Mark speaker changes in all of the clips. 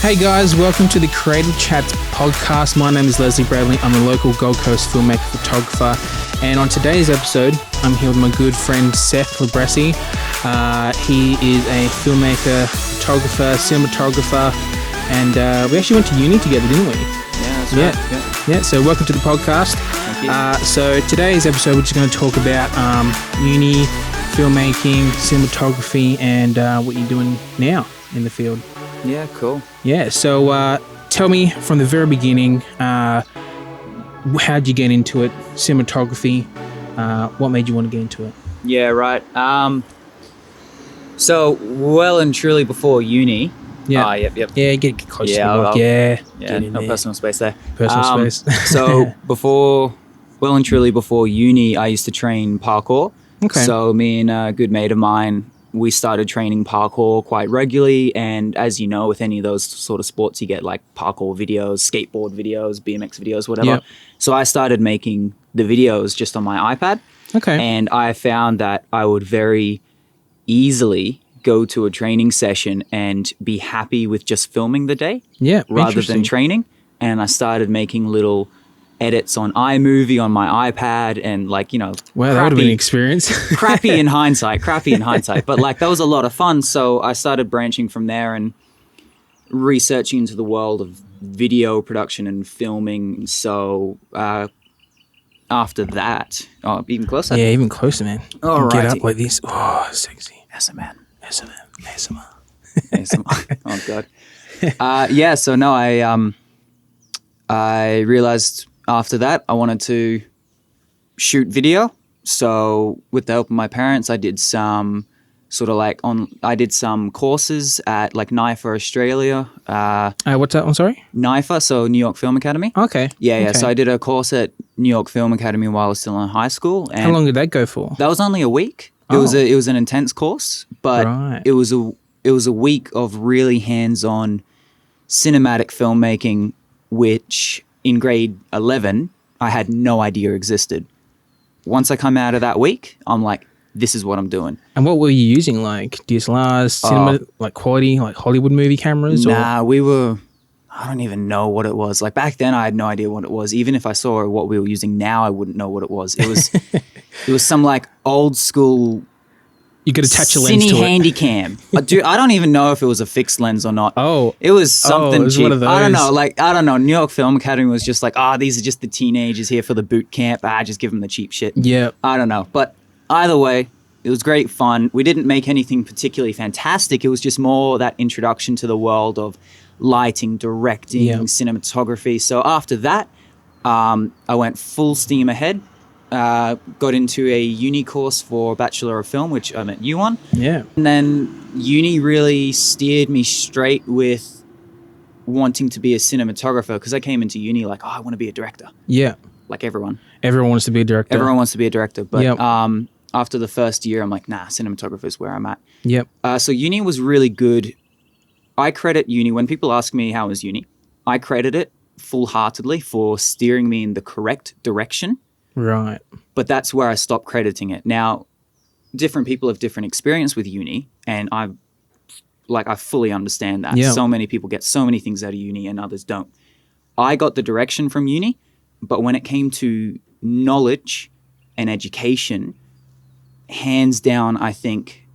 Speaker 1: Hey guys, welcome to the Creative Chats podcast. My name is Leslie Bradley. I'm a local Gold Coast filmmaker photographer. And on today's episode, I'm here with my good friend Seth Lebrese. He is a filmmaker, photographer, cinematographer, and we actually went to uni together, didn't we?
Speaker 2: Yeah, that's right.
Speaker 1: Yeah, so welcome to the podcast.
Speaker 2: Thank you.
Speaker 1: So today's episode, we're just going to talk about uni, filmmaking, cinematography, and what you're doing now in the field.
Speaker 2: Yeah, cool.
Speaker 1: Yeah, so tell me from the very beginning, how'd you get into it? Cinematography, what made you want to get into it?
Speaker 2: Yeah, right. So well and truly before uni.
Speaker 1: Yeah.
Speaker 2: Yep.
Speaker 1: Yeah, get close to the
Speaker 2: I'll-
Speaker 1: mic. Yeah,
Speaker 2: Yeah,
Speaker 1: get in
Speaker 2: no
Speaker 1: there.
Speaker 2: personal space there.
Speaker 1: Personal space.
Speaker 2: So well and truly before uni, I used to train parkour.
Speaker 1: Okay.
Speaker 2: So me and a good mate of mine, we started training parkour quite regularly. And as you know, with any of those sort of sports, you get like parkour videos, skateboard videos, BMX videos, whatever.
Speaker 1: Yep.
Speaker 2: So I started making the videos just on my iPad.
Speaker 1: Okay.
Speaker 2: And I found that I would very easily go to a training session and be happy with just filming the day
Speaker 1: Yeah,
Speaker 2: rather
Speaker 1: interesting.
Speaker 2: than training. And I started making little edits on iMovie on my iPad and
Speaker 1: Wow, that would have been an
Speaker 2: crappy,
Speaker 1: experience.
Speaker 2: crappy in hindsight. But like that was a lot of fun. So I started branching from there and researching into the world of video production and filming. So after that, even closer.
Speaker 1: Yeah, even closer, man.
Speaker 2: Alrighty.
Speaker 1: Get up like this. Oh, sexy.
Speaker 2: SMN.
Speaker 1: ASMR.
Speaker 2: Oh god. So no, I realized after that I wanted to shoot video. So with the help of my parents, I did some courses at like NIFA Australia.
Speaker 1: What's that one, sorry?
Speaker 2: NIFA, so New York Film Academy.
Speaker 1: Okay.
Speaker 2: Yeah.
Speaker 1: Okay.
Speaker 2: So I did a course at New York Film Academy while I was still in high school. And
Speaker 1: How long did that go for?
Speaker 2: that was only a week. It was an intense course, but
Speaker 1: Right.
Speaker 2: it was a week of really hands-on cinematic filmmaking, which in grade 11 I had no idea existed. Once I come out of that week, I'm like, this is what I'm doing.
Speaker 1: And what were you using? Like DSLRs, cinema, like quality, like Hollywood movie cameras?
Speaker 2: Nah, I don't even know what it was. Like back then I had no idea what it was. Even if I saw what we were using now, I wouldn't know what it was. It was it was some like old school
Speaker 1: You could attach a lens
Speaker 2: Cine
Speaker 1: to it.
Speaker 2: Handycam. Dude, I don't even know if it was a fixed lens or not.
Speaker 1: Oh.
Speaker 2: It was something
Speaker 1: it was
Speaker 2: cheap.
Speaker 1: one of
Speaker 2: I don't
Speaker 1: those.
Speaker 2: know. I don't know. New York Film Academy was just like, these are just the teenagers here for the boot camp. Just give them the cheap shit.
Speaker 1: Yeah.
Speaker 2: I don't know. But either way, it was great fun. We didn't make anything particularly fantastic. It was just more that introduction to the world of lighting, directing,
Speaker 1: Yeah.
Speaker 2: cinematography. So after that, I went full steam ahead. Got into a uni course for Bachelor of Film, which I met you on.
Speaker 1: Yeah.
Speaker 2: And then uni really steered me straight with wanting to be a cinematographer because I came into uni like, I want to be a director,
Speaker 1: Yeah.
Speaker 2: like everyone.
Speaker 1: Everyone wants to be a director.
Speaker 2: Everyone wants to be a director. But
Speaker 1: Yep.
Speaker 2: after the first year, I'm like, nah, cinematographer is where I'm at.
Speaker 1: Yep.
Speaker 2: So uni was really good. I credit uni, when people ask me how was uni, I credit it full-heartedly for steering me in the correct direction.
Speaker 1: Right.
Speaker 2: But that's where I stopped crediting it. Now, different people have different experience with uni, and I fully understand that.
Speaker 1: Yeah.
Speaker 2: So many people get so many things out of uni and others don't. I got the direction from uni, but when it came to knowledge and education, hands down, I think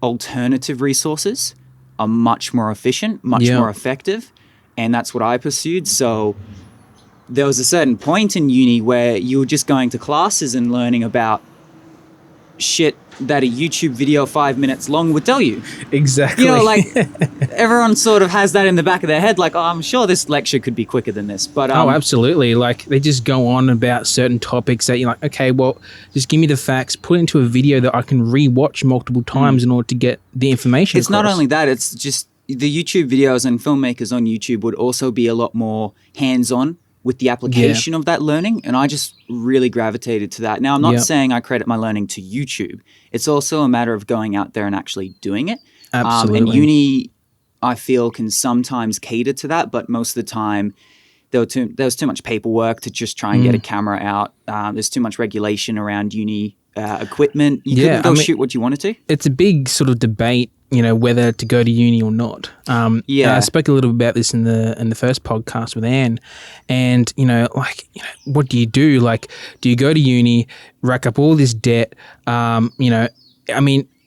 Speaker 2: alternative resources are much more efficient, much
Speaker 1: Yeah.
Speaker 2: more effective, and that's what I pursued. So there was a certain point in uni where you were just going to classes and learning about shit that a YouTube video 5 minutes long would tell you.
Speaker 1: Exactly.
Speaker 2: You know, like everyone sort of has that in the back of their head, like, I'm sure this lecture could be quicker than this. But
Speaker 1: absolutely. Like they just go on about certain topics that you're like, okay, well, just give me the facts, put it into a video that I can rewatch multiple times in order to get the information.
Speaker 2: It's not
Speaker 1: across.
Speaker 2: only that, it's just the YouTube videos and filmmakers on YouTube would also be a lot more hands-on with the application of that learning. And I just really gravitated to that. Now, I'm not saying I credit my learning to YouTube. It's also a matter of going out there and actually doing it.
Speaker 1: Absolutely.
Speaker 2: And uni, I feel, can sometimes cater to that. But most of the time, there was too much paperwork to just try and get a camera out. There's too much regulation around uni equipment. You couldn't go shoot what you wanted to.
Speaker 1: It's a big sort of debate, whether to go to uni or not. I spoke a little bit about this in the first podcast with Anne, and what do you do? Like, do you go to uni, rack up all this debt?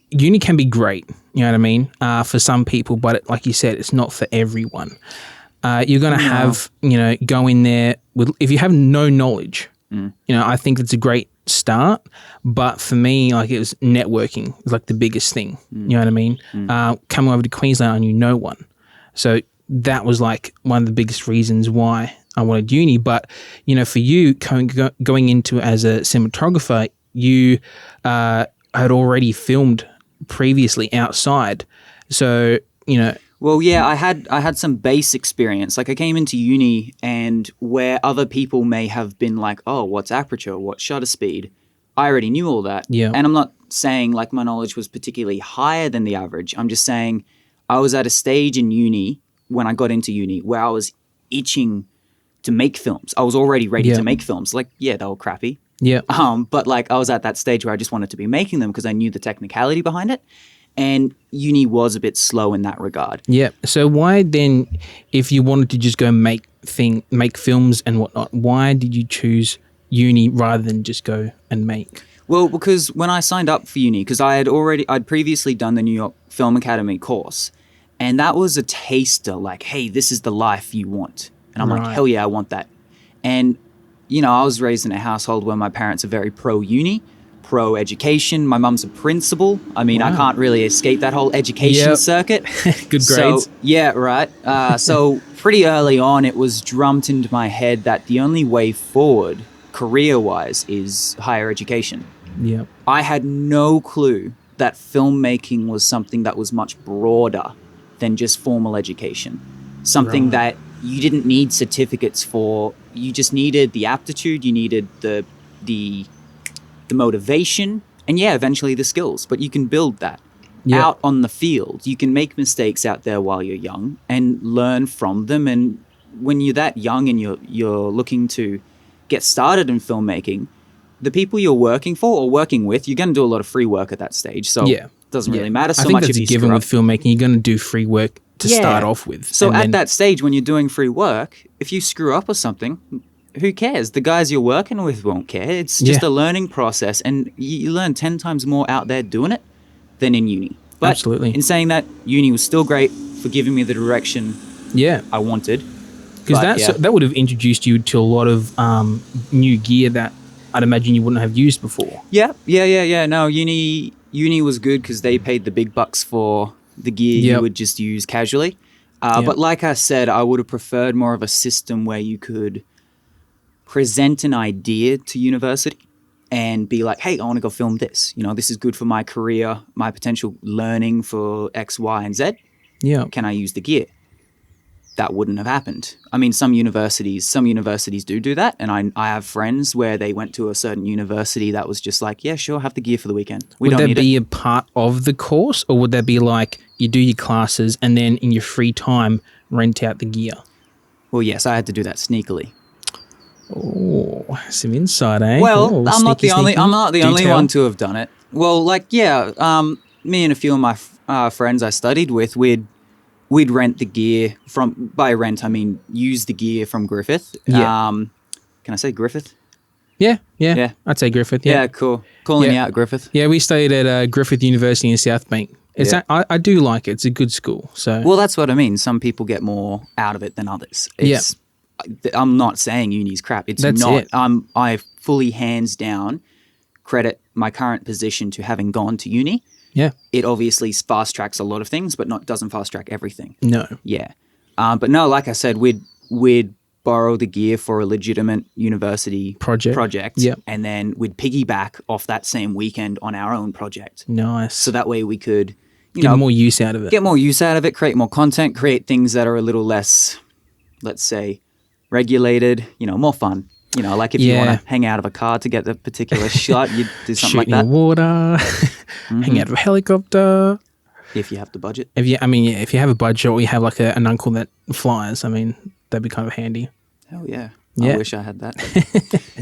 Speaker 1: Uni can be great. You know what I mean? For some people, but like you said, it's not for everyone. You're going to have, go in there with, if you have no knowledge, I think it's a great start. But for me, like, it was networking was like the biggest thing. You know what I mean? Coming over to Queensland, I knew no one. So that was like one of the biggest reasons why I wanted uni. But, for you going into as a cinematographer, you had already filmed previously outside. So,
Speaker 2: Well, yeah, I had some base experience. Like, I came into uni, and where other people may have been like, oh, what's aperture, what's shutter speed, I already knew all that.
Speaker 1: Yeah.
Speaker 2: And I'm not saying like my knowledge was particularly higher than the average. I'm just saying I was at a stage in uni when I got into uni where I was itching to make films. I was already ready to make films. Like, yeah, they were crappy.
Speaker 1: Yeah.
Speaker 2: But like, I was at that stage where I just wanted to be making them because I knew the technicality behind it. And uni was a bit slow in that regard.
Speaker 1: Yeah. So why then, if you wanted to just go make films and whatnot, why did you choose uni rather than just go and make?
Speaker 2: Well, because when I signed up for uni, because I'd previously done the New York Film Academy course, and that was a taster, like, hey, this is the life you want. And I'm like, hell yeah, I want that. And, I was raised in a household where my parents are very pro-uni, pro-education. My mum's a principal. I mean, I can't really escape that whole education circuit.
Speaker 1: Good grades.
Speaker 2: So, yeah, right. So pretty early on, it was drummed into my head that the only way forward, career-wise, is higher education.
Speaker 1: Yeah.
Speaker 2: I had no clue that filmmaking was something that was much broader than just formal education. Something that you didn't need certificates for. You just needed the aptitude, you needed the motivation, and eventually the skills. But you can build that out on the field. You can make mistakes out there while you're young and learn from them. And when you're that young and you're looking to get started in filmmaking, the people you're working for or working with, you're going to do a lot of free work at that stage. So it doesn't really matter so much.
Speaker 1: I think that's
Speaker 2: if
Speaker 1: a given with filmmaking. You're going to do free work to start off with.
Speaker 2: So at that stage, when you're doing free work, if you screw up or something, who cares? The guys you're working with won't care. It's just a learning process, and you learn 10 times more out there doing it than in uni. But
Speaker 1: absolutely. In
Speaker 2: saying that, uni was still great for giving me the direction I wanted.
Speaker 1: Because that would have introduced you to a lot of new gear that I'd imagine you wouldn't have used before.
Speaker 2: Yeah. No, uni was good because they paid the big bucks for the gear you would just use casually. But like I said, I would have preferred more of a system where you could present an idea to university and be like, hey, I want to go film this. This is good for my career, my potential learning for X, Y, and Z.
Speaker 1: Yeah.
Speaker 2: Can I use the gear? That wouldn't have happened. I mean, some universities do that. And I have friends where they went to a certain university that was just like, yeah, sure, have the gear for the weekend.
Speaker 1: Would that be a part of the course, or would that be like you do your classes and then in your free time rent out the gear?
Speaker 2: Well, yes, I had to do that sneakily.
Speaker 1: Oh, some insight, eh?
Speaker 2: Well, I'm not the only one to have done it. Well, me and a few of my friends I studied with, we'd rent the gear from, by rent, I mean use the gear from Griffith.
Speaker 1: Yeah.
Speaker 2: Can I say Griffith?
Speaker 1: Yeah. I'd say Griffith.
Speaker 2: Yeah, cool. Calling you out, Griffith.
Speaker 1: Yeah, we studied at Griffith University in South Bank. I do like it. It's a good school. So
Speaker 2: well, that's what I mean. Some people get more out of it than others. I'm not saying uni's crap. It's not. I fully hands down credit my current position to having gone to uni.
Speaker 1: Yeah.
Speaker 2: It obviously fast tracks a lot of things, but doesn't fast track everything.
Speaker 1: No.
Speaker 2: Yeah. But no, like I said, we'd borrow the gear for a legitimate university project.
Speaker 1: Yeah.
Speaker 2: And then we'd piggyback off that same weekend on our own project.
Speaker 1: Nice.
Speaker 2: So that way we could
Speaker 1: get more use out of it.
Speaker 2: Get more use out of it, create more content, create things that are a little less, let's say, regulated, more fun. Like if you want to hang out of a car to get the particular shot, you'd do something like that.
Speaker 1: Shoot in the water, hang out of a helicopter.
Speaker 2: If you have the budget.
Speaker 1: If you have a budget or you have like an uncle that flies, I mean, that'd be kind of handy.
Speaker 2: Hell yeah. I wish I had that.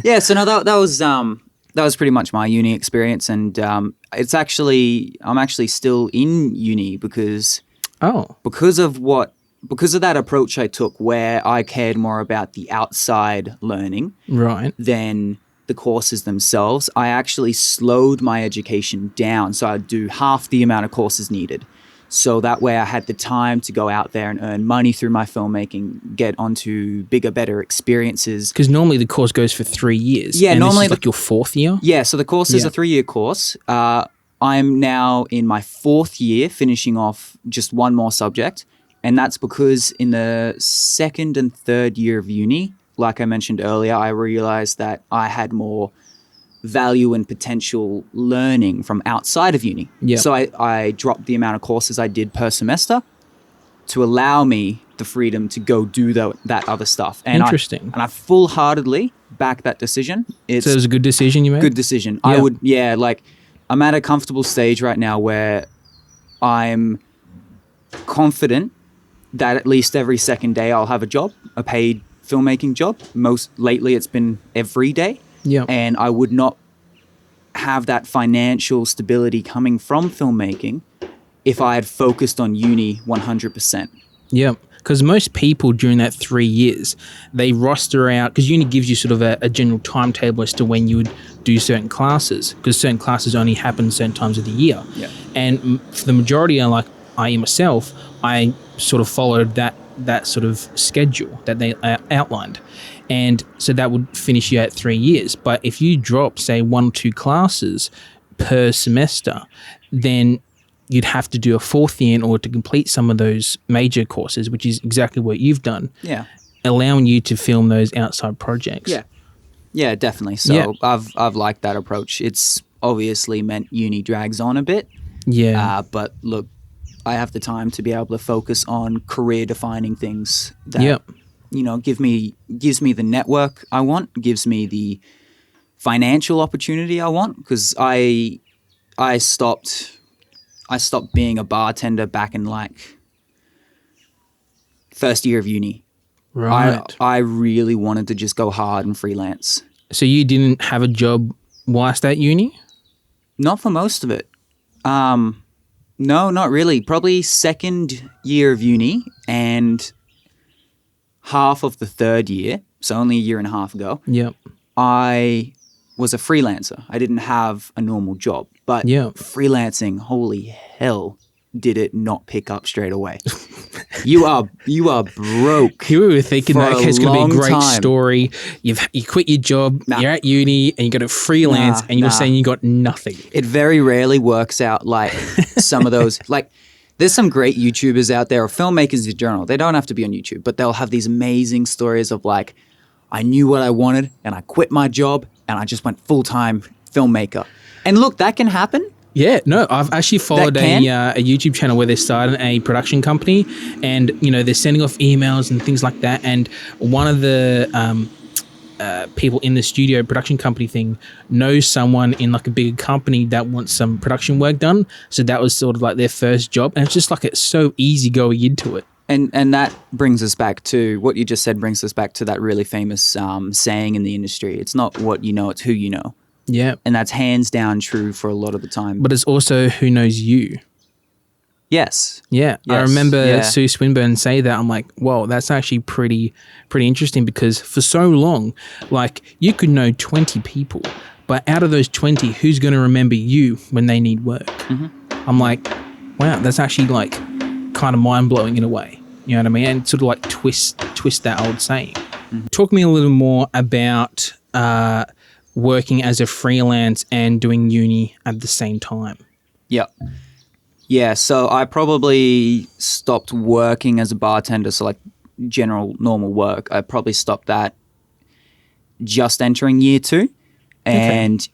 Speaker 2: Yeah, so no, that was that was pretty much my uni experience. And I'm actually still in uni because of that approach I took, where I cared more about the outside learning than the courses themselves. I actually slowed my education down, so I'd do half the amount of courses needed. So that way I had the time to go out there and earn money through my filmmaking, get onto bigger, better experiences.
Speaker 1: Because normally the course goes for 3 years.
Speaker 2: Yeah,
Speaker 1: and
Speaker 2: normally
Speaker 1: this is your 4th year?
Speaker 2: Yeah, so the course is a 3-year course. I'm now in my 4th year, finishing off just one more subject. And that's because in the 2nd and 3rd year of uni, like I mentioned earlier, I realized that I had more value and potential learning from outside of uni.
Speaker 1: Yep.
Speaker 2: So I dropped the amount of courses I did per semester to allow me the freedom to go do that other stuff. And
Speaker 1: Interesting.
Speaker 2: I full-heartedly back that decision.
Speaker 1: So it was a good decision you made?
Speaker 2: Good decision. Yep. I'm at a comfortable stage right now where I'm confident that at least every second day I'll have a job, a paid filmmaking job. Most lately it's been every day.
Speaker 1: Yeah.
Speaker 2: And I would not have that financial stability coming from filmmaking if I had focused on uni 100%.
Speaker 1: Yeah. Because most people during that 3 years, they roster out, because uni gives you sort of a general timetable as to when you would do certain classes, because certain classes only happen certain times of the year.
Speaker 2: Yeah.
Speaker 1: And for the majority, like I myself, I sort of followed that sort of schedule that they outlined. And so that would finish you at 3 years. But if you drop, say, 1 or 2 classes per semester, then you'd have to do a 4th year in order to complete some of those major courses, which is exactly what you've done.
Speaker 2: Yeah.
Speaker 1: Allowing you to film those outside projects.
Speaker 2: Yeah. Yeah, definitely. So I've liked that approach. It's obviously meant uni drags on a bit.
Speaker 1: Yeah.
Speaker 2: But look, I have the time to be able to focus on career-defining things that, gives me the network I want, gives me the financial opportunity I want. Because I stopped being a bartender back in like 1st year of uni.
Speaker 1: Right.
Speaker 2: I really wanted to just go hard and freelance.
Speaker 1: So you didn't have a job whilst at uni?
Speaker 2: Not for most of it. No, not really. Probably 2nd year of uni and half of the 3rd year, so only a year and a half ago,
Speaker 1: Yep.
Speaker 2: I was a freelancer. I didn't have a normal job, but freelancing, holy hell, did it not pick up straight away. You are broke.
Speaker 1: You were thinking that it's going to be a great
Speaker 2: time.
Speaker 1: story. You quit your job, you're at uni, and you got to freelance, and you're saying you got nothing.
Speaker 2: It very rarely works out like some of those. Like, there's some great YouTubers out there, or filmmakers in general. They don't have to be on YouTube, but they'll have these amazing stories of like, I knew what I wanted, and I quit my job, and I just went full-time filmmaker. And look, that can happen.
Speaker 1: Yeah, no, I've actually followed a YouTube channel where they're starting a production company, and they're sending off emails and things like that. And one of the people in the studio production company thing knows someone in like a bigger company that wants some production work done. So that was sort of like their first job, and it's just like it's so easy going into it.
Speaker 2: And that brings us back to what you just said. Brings us back to that really famous saying in the industry: "It's not what you know, it's who you know."
Speaker 1: Yeah.
Speaker 2: And that's hands down true for a lot of the time.
Speaker 1: But it's also who knows you.
Speaker 2: Yes.
Speaker 1: Yeah. Yes. I remember Sue Swinburne say that. I'm like, whoa, that's actually pretty interesting, because for so long, like, you could know 20 people, but out of those 20, who's going to remember you when they need work? Mm-hmm. I'm like, wow, that's actually like kind of mind blowing in a way. You know what I mean? And sort of like twist that old saying. Mm-hmm. Talk to me a little more about working as a freelance and doing uni at the same time.
Speaker 2: Yeah. Yeah, so I probably stopped working as a bartender, so like general normal work. I probably stopped that just entering year 2. And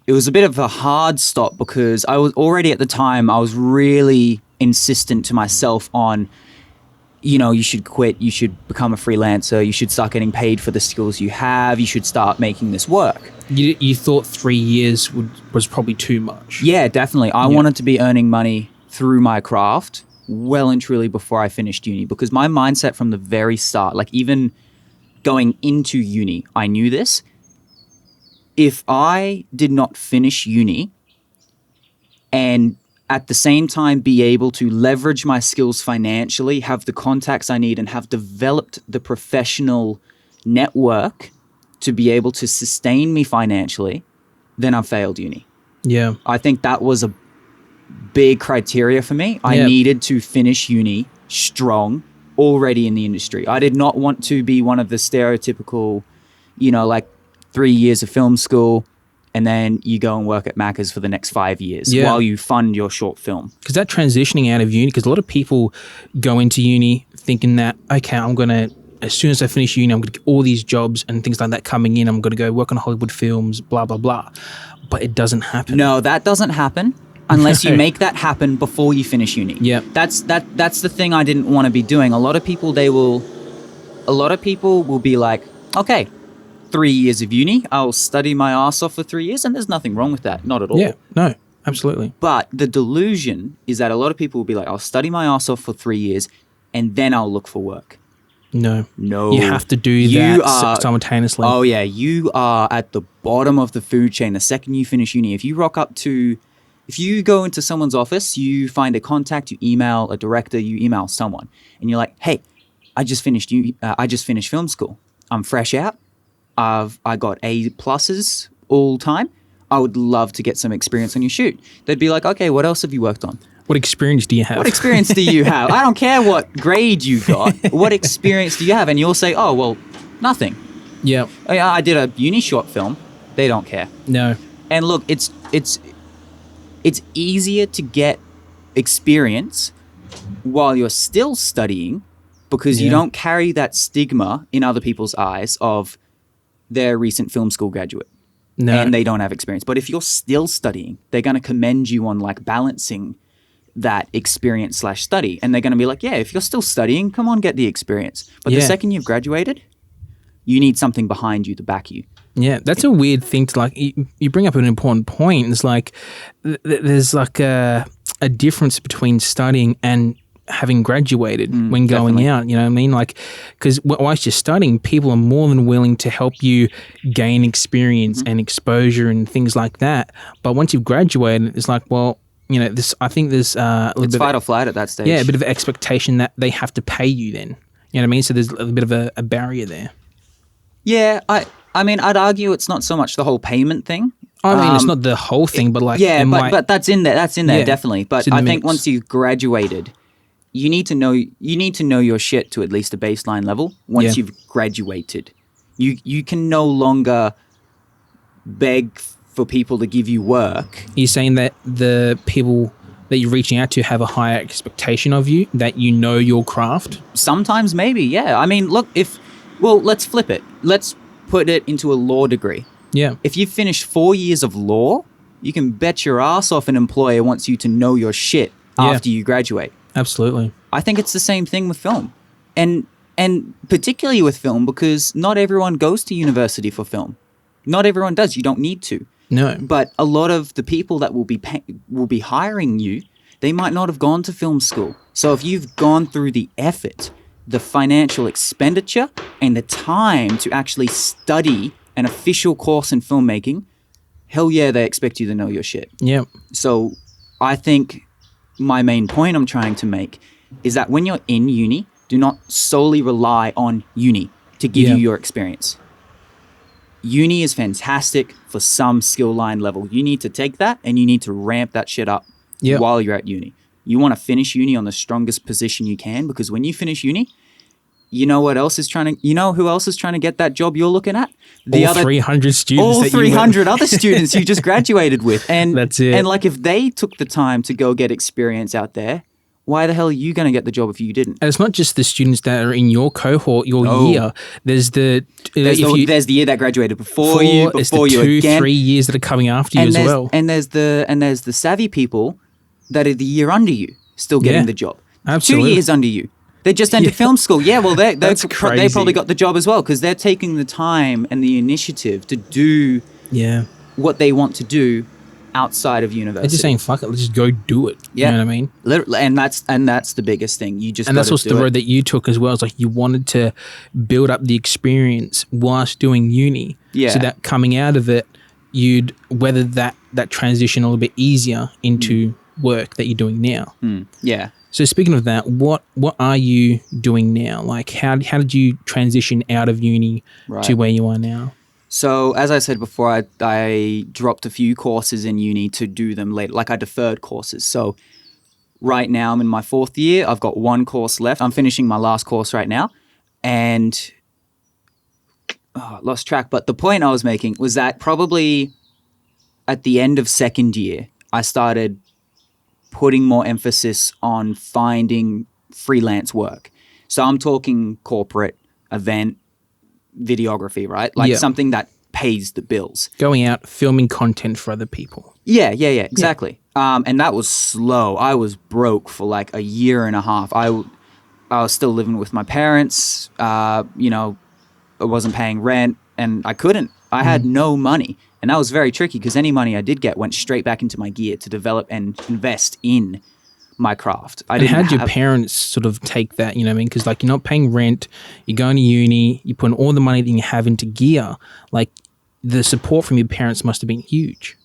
Speaker 2: it was a bit of a hard stop because I was already at the time, I was really insistent to myself on, you should quit, you should become a freelancer, you should start getting paid for the skills you have, you should start making this work.
Speaker 1: You thought 3 years was probably too much.
Speaker 2: Yeah, definitely. I wanted to be earning money through my craft well and truly before I finished uni, because my mindset from the very start, like even going into uni, I knew this. if I did not finish uni and at the same time be able to leverage my skills financially, have the contacts I need, and have developed the professional network to be able to sustain me financially, then I've failed uni.
Speaker 1: Yeah.
Speaker 2: I think that was a big criteria for me. I needed to finish uni strong, already in the industry. I did not want to be one of the stereotypical, like 3 years of film school, and then you go and work at Macca's for the next 5 years while you fund your short film.
Speaker 1: Because that transitioning out of uni, because a lot of people go into uni thinking that, okay, I'm going to, as soon as I finish uni, I'm going to get all these jobs and things like that coming in. I'm going to go work on Hollywood films, blah, blah, blah. But it doesn't happen.
Speaker 2: No, that doesn't happen unless you make that happen before you finish uni.
Speaker 1: Yeah.
Speaker 2: That's the thing I didn't want to be doing. A lot of people will be like, okay, 3 years of uni, I'll study my ass off for 3 years, and there's nothing wrong with that. Not at all.
Speaker 1: Yeah, no, absolutely.
Speaker 2: But the delusion is that a lot of people will be like, I'll study my ass off for 3 years, and then I'll look for work.
Speaker 1: No.
Speaker 2: No.
Speaker 1: You have to do that simultaneously.
Speaker 2: Oh, yeah. You are at the bottom of the food chain the second you finish uni. If you go into someone's office, you find a contact, you email a director, you email someone, and you're like, hey, I just finished film school. I'm fresh out. I got A+ all time. I would love to get some experience on your shoot. They'd be like, okay, what else have you worked on?
Speaker 1: What experience do you have?
Speaker 2: What experience do you have? I don't care what grade you got. What experience do you have? And you'll say, oh, well, nothing.
Speaker 1: Yeah.
Speaker 2: I did a uni short film. They don't care.
Speaker 1: No.
Speaker 2: And look, it's easier to get experience while you're still studying because you don't carry that stigma in other people's eyes of they're a recent film school graduate. No. And they don't have experience. But if you're still studying, they're going to commend you on like balancing that experience / study. And they're going to be like, yeah, if you're still studying, come on, get the experience. But the second you've graduated, you need something behind you to back you.
Speaker 1: Yeah, that's a weird thing to like, you bring up an important point. It's like, there's like a difference between studying and having graduated when going out, you know what I mean? Like, because whilst you're studying, people are more than willing to help you gain experience and exposure and things like that. But once you've graduated, it's like, well, you know, I think there's a little bit
Speaker 2: fight or flight at that stage.
Speaker 1: Yeah, a bit of expectation that they have to pay you then. You know what I mean? So there's a bit of a barrier there.
Speaker 2: Yeah, I mean, I'd argue it's not so much the whole payment thing.
Speaker 1: I mean, it's not the whole thing, but like...
Speaker 2: Yeah, but that's in there. That's in there, definitely. But I think once you've graduated, you need to know your shit to at least a baseline level. Once you've graduated, you can no longer beg for people to give you work.
Speaker 1: You're saying that the people that you're reaching out to have a higher expectation of you, that you know your craft?
Speaker 2: Sometimes, maybe, yeah. I mean, look, let's flip it. Let's put it into a law degree.
Speaker 1: Yeah.
Speaker 2: If you've finished 4 years of law, you can bet your ass off an employer wants you to know your shit after you graduate.
Speaker 1: Absolutely.
Speaker 2: I think it's the same thing with film. And particularly with film, because not everyone goes to university for film. Not everyone does. You don't need to.
Speaker 1: No.
Speaker 2: But a lot of the people that will be hiring you, they might not have gone to film school. So if you've gone through the effort, the financial expenditure, and the time to actually study an official course in filmmaking, hell yeah, they expect you to know your shit.
Speaker 1: Yeah.
Speaker 2: So I think my main point I'm trying to make is that when you're in uni, do not solely rely on uni to give you your experience. Uni is fantastic for some skill line level. You need to take that and you need to ramp that shit up while you're at uni. You want to finish uni on the strongest position you can, because when you finish uni, you know who else is trying to get that job you're looking at?
Speaker 1: All 300 students.
Speaker 2: All 300 other students you just graduated with. And
Speaker 1: that's it.
Speaker 2: And like, if they took the time to go get experience out there, why the hell are you going to get the job if you didn't?
Speaker 1: And it's not just the students that are in your cohort, your year. There's the
Speaker 2: year that graduated before you again.
Speaker 1: 2-3 years that are coming after you as well.
Speaker 2: And there's the savvy people that are the year under you still getting the job.
Speaker 1: Absolutely.
Speaker 2: 2 years under you. They just entered film school. Yeah, well, they probably got the job as well, because they're taking the time and the initiative to do what they want to do outside of university.
Speaker 1: They're just saying, fuck it, let's just go do it. Yeah. You know what I mean?
Speaker 2: Literally, and that's the biggest thing.
Speaker 1: And that's also the road that you took as well. It's like you wanted to build up the experience whilst doing uni. Yeah. So that coming out of it, you'd whether that transition a little bit easier into work that you're doing now.
Speaker 2: Yeah.
Speaker 1: So speaking of that, what are you doing now? Like how did you transition out of uni to where you are now?
Speaker 2: So as I said before, I dropped a few courses in uni to do them later. Like I deferred courses. So right now I'm in my 4th year. I've got one course left. I'm finishing my last course right now. And lost track. But the point I was making was that probably at the end of 2nd year, I started putting more emphasis on finding freelance work. So I'm talking corporate, event, videography, right? Like something that pays the bills.
Speaker 1: Going out, filming content for other people.
Speaker 2: Yeah, exactly. And that was slow. I was broke for like a year and a half. I was still living with my parents. You know, I wasn't paying rent and I couldn't. I had no money. And that was very tricky because any money I did get went straight back into my gear to develop and invest in my craft.
Speaker 1: And how did your parents sort of take that, you know what I mean? Because like you're not paying rent, you're going to uni, you're putting all the money that you have into gear. Like the support from your parents must have been huge.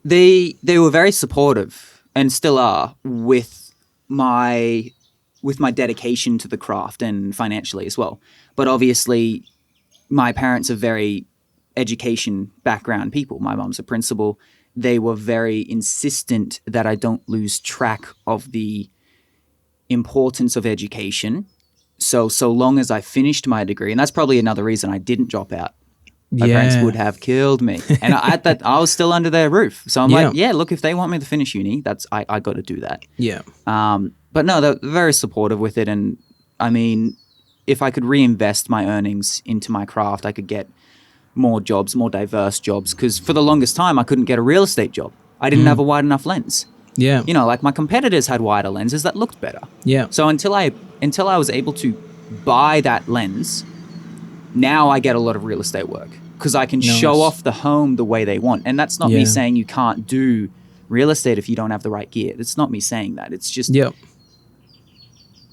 Speaker 2: They were very supportive and still are with my dedication to the craft and financially as well. But obviously my parents are very education background people. My mom's a principal. They were very insistent that I don't lose track of the importance of education. So long as I finished my degree, and that's probably another reason I didn't drop out. My parents would have killed me. And I was still under their roof. So I'm like, look, if they want me to finish uni, I got to do that.
Speaker 1: Yeah.
Speaker 2: But no, they're very supportive with it. And I mean, if I could reinvest my earnings into my craft, I could get more jobs, more diverse jobs. Because for the longest time, I couldn't get a real estate job. I didn't have a wide enough lens.
Speaker 1: Yeah.
Speaker 2: You know, like my competitors had wider lenses that looked better.
Speaker 1: Yeah.
Speaker 2: So until I was able to buy that lens, now I get a lot of real estate work because I can show off the home the way they want. And that's not me saying you can't do real estate if you don't have the right gear. It's not me saying that. It's just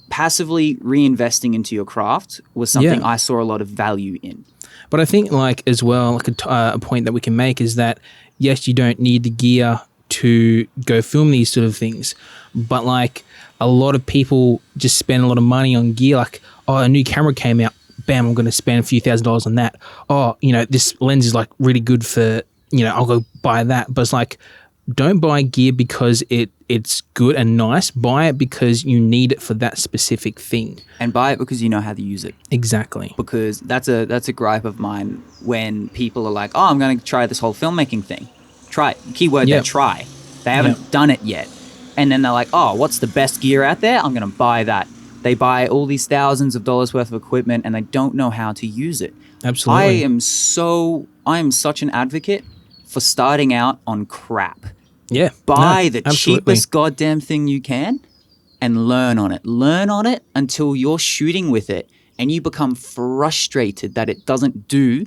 Speaker 2: passively reinvesting into your craft was something I saw a lot of value in.
Speaker 1: But I think like as well, like a point that we can make is that, yes, you don't need the gear to go film these sort of things. But like a lot of people just spend a lot of money on gear. Like, oh, a new camera came out. Bam, I'm going to spend a few $1,000s on that. Oh, you know, this lens is like really good for, you know, I'll go buy that. But it's like, don't buy gear because it's good and nice. Buy it because you need it for that specific thing. And
Speaker 2: buy it because you know how to use it.
Speaker 1: Exactly.
Speaker 2: Because that's a gripe of mine when people are like, oh, I'm going to try this whole filmmaking thing. Try it. Keyword there, try. They haven't done it yet. And then they're like, oh, what's the best gear out there? I'm going to buy that. They buy all these thousands of dollars worth of equipment and they don't know how to use it.
Speaker 1: Absolutely.
Speaker 2: I am such an advocate for starting out on crap.
Speaker 1: Yeah.
Speaker 2: Buy the cheapest goddamn thing you can and learn on it. Learn on it until you're shooting with it and you become frustrated that it doesn't do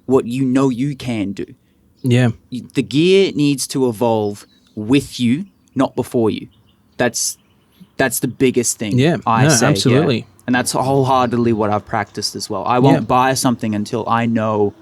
Speaker 2: what you know you can do.
Speaker 1: Yeah.
Speaker 2: The gear needs to evolve with you, not before you. That's the biggest thing. I say.
Speaker 1: Absolutely.
Speaker 2: Yeah. And that's wholeheartedly what I've practiced as well. I won't buy something until I know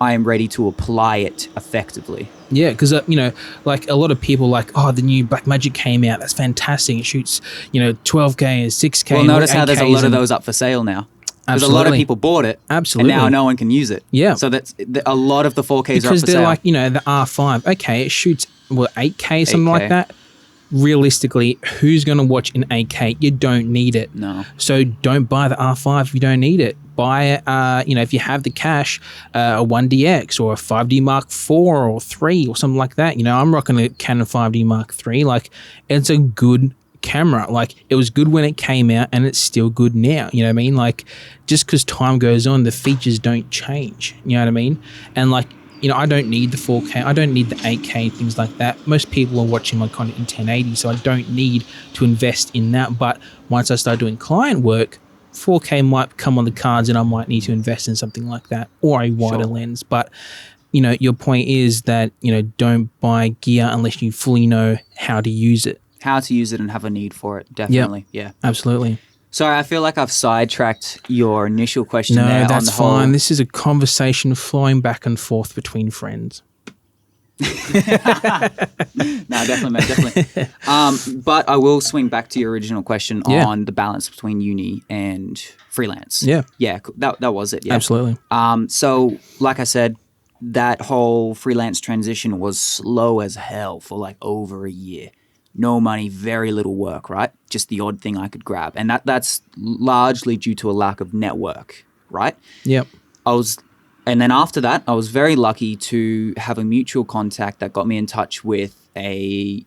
Speaker 2: I am ready to apply it effectively.
Speaker 1: Yeah, because, you know, like a lot of people like, oh, the new Blackmagic came out. That's fantastic. It shoots, you know, 12K and 6K.
Speaker 2: Well, notice how there's a lot of those up for sale now. Because a lot of people bought it.
Speaker 1: Absolutely.
Speaker 2: And now no one can use it.
Speaker 1: Yeah.
Speaker 2: So that's a lot of the 4Ks are up for sale.
Speaker 1: Because they're like, you know, the R5. Okay, it shoots, 8K, something like that. Realistically, who's going to watch in 8K? You don't need it.
Speaker 2: No.
Speaker 1: So don't buy the R5 if you don't need it. Buy it, you know, if you have the cash, a 1DX or a 5D Mark IV or 3 or something like that. You know, I'm rocking a Canon 5D Mark III. Like, it's a good camera. Like, it was good when it came out and it's still good now. You know what I mean? Like, just because time goes on, the features don't change. You know what I mean? And like, you know, I don't need the 4K. I don't need the 8K, things like that. Most people are watching my content in 1080, so I don't need to invest in that. But once I start doing client work, 4K might come on the cards and I might need to invest in something like that or a wider lens. But, you know, your point is that, you know, don't buy gear unless you fully know how to use it.
Speaker 2: How to use it and have a need for it, definitely. Yeah.
Speaker 1: Absolutely.
Speaker 2: Sorry, I feel like I've sidetracked your initial question there.
Speaker 1: No, that's fine. This is a conversation flowing back and forth between friends.
Speaker 2: No, definitely, mate, definitely. But I will swing back to your original question on the balance between uni and freelance. Yeah, that was it. Yeah,
Speaker 1: absolutely.
Speaker 2: So like I said, that whole freelance transition was slow as hell for like over a year. No money, very little work, right? Just the odd thing I could grab. And that's largely due to a lack of network, right?
Speaker 1: Yep.
Speaker 2: And then after that, I was very lucky to have a mutual contact that got me in touch with a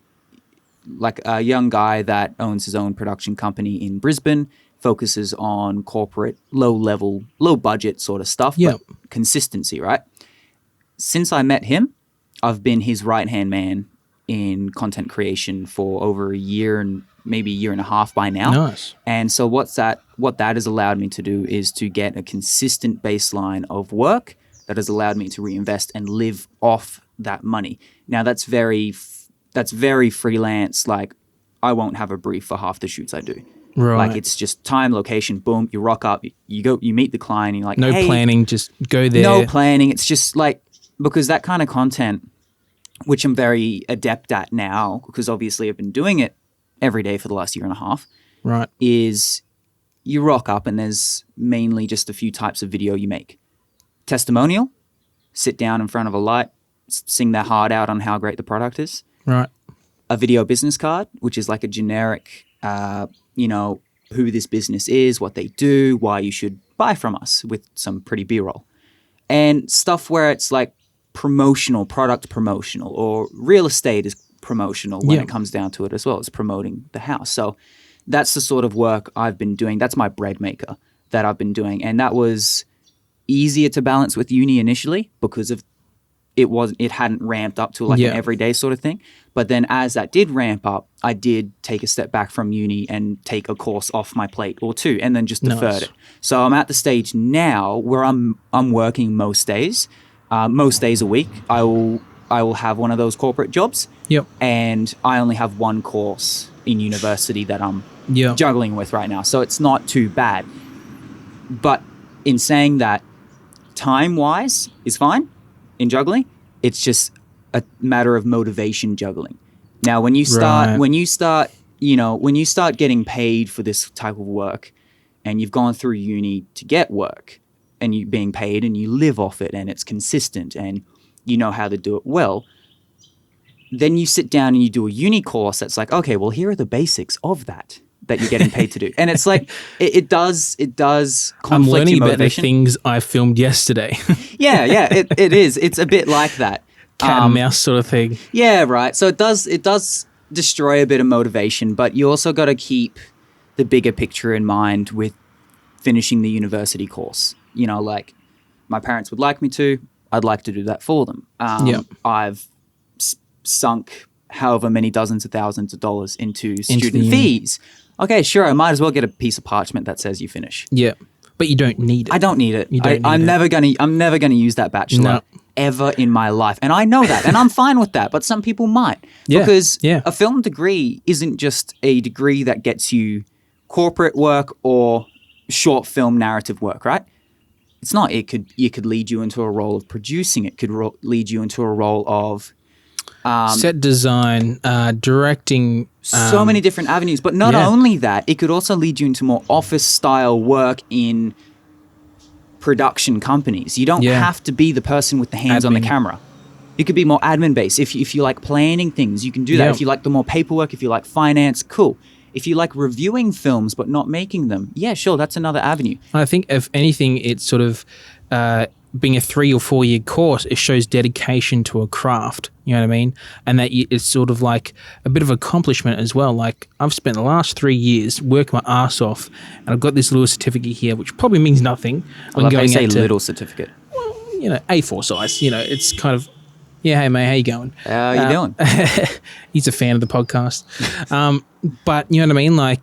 Speaker 2: young guy that owns his own production company in Brisbane, focuses on corporate, low-level, low-budget sort of stuff, but consistency, right? Since I met him, I've been his right-hand man in content creation for over a year and maybe a year and a half by now.
Speaker 1: Nice.
Speaker 2: And so what that has allowed me to do is to get a consistent baseline of work that has allowed me to reinvest and live off that money. Now that's very freelance. Like I won't have a brief for half the shoots I do.
Speaker 1: Right.
Speaker 2: Like it's just time, location, boom, you rock up, you go, you meet the client, you're like,
Speaker 1: no
Speaker 2: hey,
Speaker 1: planning, just go there.
Speaker 2: No planning. It's just like, because that kind of content, which I'm very adept at now, because obviously I've been doing it every day for the last year and a half,
Speaker 1: right,
Speaker 2: is you rock up and there's mainly just a few types of video you make. Testimonial, sit down in front of a light, sing their heart out on how great the product is.
Speaker 1: Right.
Speaker 2: A video business card, which is like a generic, who this business is, what they do, why you should buy from us with some pretty B-roll. And stuff where it's like product promotional, or real estate is promotional when it comes down to it as well. It's promoting the house. So that's the sort of work I've been doing. That's my bread maker that I've been doing. And that was easier to balance with uni initially because of it hadn't ramped up to like an everyday sort of thing. But then as that did ramp up, I did take a step back from uni and take a course off my plate or two, and then just deferred it. So I'm at the stage now where I'm working most days a week. I will have one of those corporate jobs.
Speaker 1: Yep.
Speaker 2: And I only have one course in university that I'm juggling with right now. So it's not too bad. But in saying that, time-wise is fine in juggling. It's just a matter of motivation juggling. Now, when you start getting paid for this type of work, and you've gone through uni to get work, and you're being paid, and you live off it, and it's consistent, and you know how to do it well, then you sit down and you do a uni course that's like, okay, well, here are the basics of that you're getting paid to do. And it's like, it does conflict.
Speaker 1: I'm learning
Speaker 2: your
Speaker 1: about the
Speaker 2: motivation.
Speaker 1: things I filmed yesterday.
Speaker 2: Yeah, it is. It's a bit like that.
Speaker 1: Cat and mouse sort of thing.
Speaker 2: Yeah, right. So it does destroy a bit of motivation, but you also got to keep the bigger picture in mind with finishing the university course. You know, like my parents would like me to, I'd like to do that for them. I've sunk however many dozens of thousands of dollars into student fees. Okay, sure, I might as well get a piece of parchment that says you finish.
Speaker 1: Yeah, but you don't need it.
Speaker 2: I don't need it. I'm never gonna use that bachelor ever in my life, and I know that, and I'm fine with that. But some people might, because a film degree isn't just a degree that gets you corporate work or short film narrative work, right? It's not. It could lead you into a role of producing. It could lead you into a role of
Speaker 1: set design, directing.
Speaker 2: So many different avenues. But not only that, it could also lead you into more office-style work in production companies. You don't have to be the person with the hands on the camera. You could be more admin-based. If you like planning things, you can do that. If you like the more paperwork, if you like finance, cool. If you like reviewing films but not making them, yeah, sure, that's another avenue.
Speaker 1: I think, if anything, it's sort of being a 3 or 4 year course, it shows dedication to a craft, you know what I mean? And that it's sort of like a bit of accomplishment as well. Like, I've spent the last 3 years working my ass off, and I've got this little certificate here, which probably means nothing.
Speaker 2: I love how you say little certificate.
Speaker 1: Well, you know, A4 size, you know, it's kind of, yeah, hey mate, how you going?
Speaker 2: How you doing?
Speaker 1: He's a fan of the podcast. But you know what I mean? Like,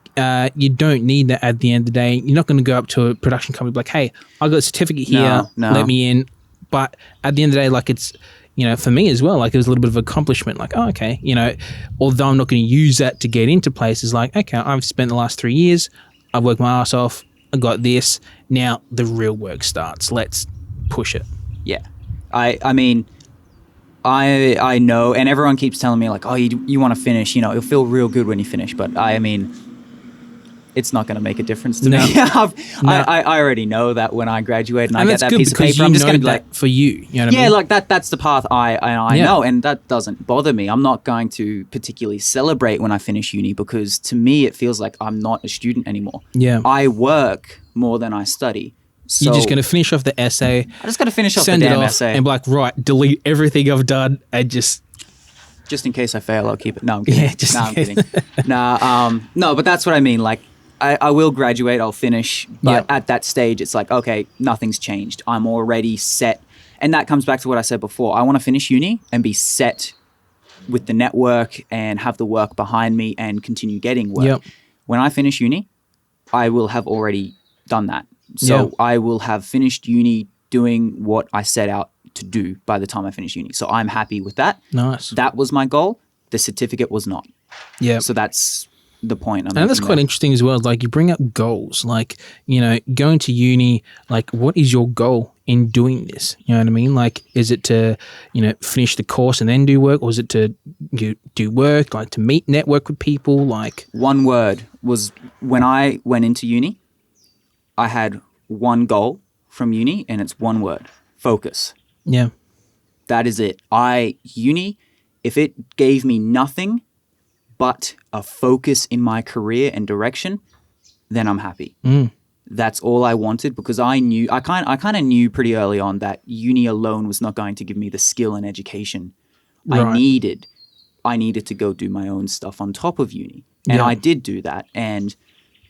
Speaker 1: you don't need that at the end of the day. You're not going to go up to a production company and be like, hey, I got a certificate here, let me in. But at the end of the day, like, it's, you know, for me as well, like, it was a little bit of accomplishment. Like, oh, okay, you know, although I'm not going to use that to get into places, like, okay, I've spent the last 3 years, I've worked my ass off, I got this, now the real work starts. Let's push it.
Speaker 2: Yeah. I mean, I know, and everyone keeps telling me like, oh, you want to finish, you know, you'll feel real good when you finish. But I mean, it's not going to make a difference to me. I already know that when I graduate and I get that piece of paper, I'm just going to be like,
Speaker 1: for you know what I mean?
Speaker 2: like that's the path I know, and that doesn't bother me. I'm not going to particularly celebrate when I finish uni because to me it feels like I'm not a student anymore.
Speaker 1: Yeah.
Speaker 2: I work more than I study. So
Speaker 1: You're just going to finish off the essay.
Speaker 2: I just got to finish off the
Speaker 1: send it
Speaker 2: damn
Speaker 1: off,
Speaker 2: essay.
Speaker 1: and be like, right, delete everything I've done and just
Speaker 2: in case I fail, I'll keep it. No, I'm kidding.
Speaker 1: Yeah,
Speaker 2: I'm kidding. No, but that's what I mean. Like, I will graduate, I'll finish, but at that stage, it's like, okay, nothing's changed. I'm already set. And that comes back to what I said before. I want to finish uni and be set with the network and have the work behind me and continue getting work.
Speaker 1: Yep.
Speaker 2: When I finish uni, I will have already done that. So I will have finished uni doing what I set out to do by the time I finish uni. So I'm happy with that.
Speaker 1: Nice.
Speaker 2: That was my goal. The certificate was not.
Speaker 1: Yeah.
Speaker 2: So that's the point.
Speaker 1: And that's quite interesting as well. Like you bring up goals, like, you know, going to uni, like what is your goal in doing this? You know what I mean? Like, is it to, you know, finish the course and then do work, or is it to do work, like to network with people? Like,
Speaker 2: one word was when I went into uni, I had one goal from uni and it's one word: focus.
Speaker 1: Yeah.
Speaker 2: That is it. Uni, if it gave me nothing but a focus in my career and direction, then I'm happy. That's all I wanted, because I kind of knew pretty early on that uni alone was not going to give me the skill and education I needed. I needed to go do my own stuff on top of uni. And I did do that. And